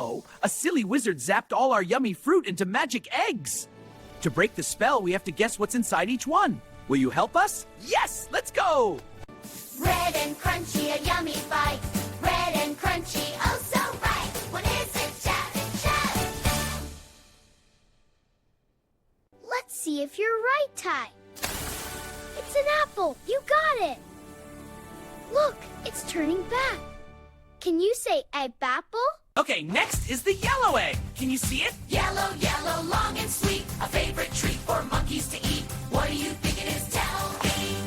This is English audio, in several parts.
Uh-oh, a silly wizard zapped all our yummy fruit into magic eggs. To break the spell, we have to guess what's inside each one. Will you help us? Yes, let's go! Red and crunchy, a yummy bite. Red and crunchy, oh so right. What is it? Shout it, shout it. Let's see if you're right, Ty. It's an apple. You got it. Look, it's turning back. Can you say egg-apple? Okay, next is the yellow egg. Can you see it? Yellow, yellow, long and sweet. A favorite treat for monkeys to eat. What do you think it is? Tell me.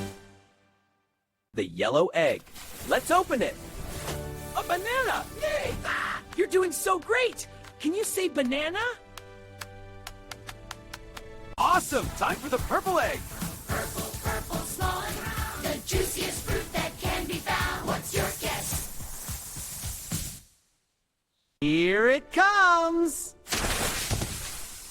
The yellow egg. Let's open it. A banana! Yay! Ah, you're doing so great! Can you say banana? Awesome! Time for the purple egg. Purple, purple, small and round. The juiciest fruit that can be found. What's your guess? Here it comes!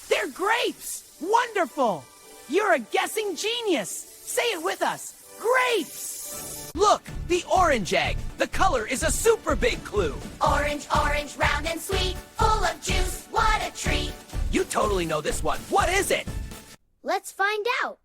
They're grapes! Wonderful! You're a guessing genius! Say it with us! Grapes! Look, the orange egg. The color is a super big clue. Orange, orange, round and sweet. Full of juice, what a treat. You totally know this one. What is it? Let's find out.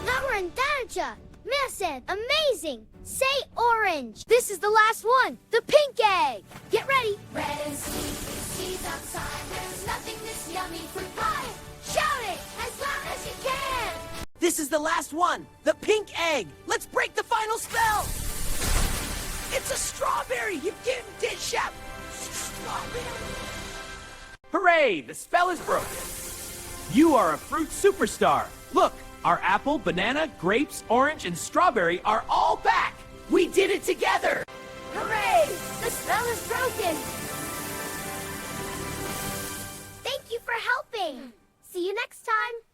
Naranjanja! Massive! Amazing! Say orange! This is the last one! The pink egg! Get ready! Red and sweet, seeds outside. There's nothing this yummy fruit pie. Shout it as loud as you can! This is the last one. The pink egg. Let's break the final spell. It's a strawberry. You did shout. Strawberry. Hooray! The spell is broken. You are a fruit superstar. Look, our apple, banana, grapes, orange, and strawberry are all back. We did it together. Hooray! The spell is broken! Thank you for helping! See you next time!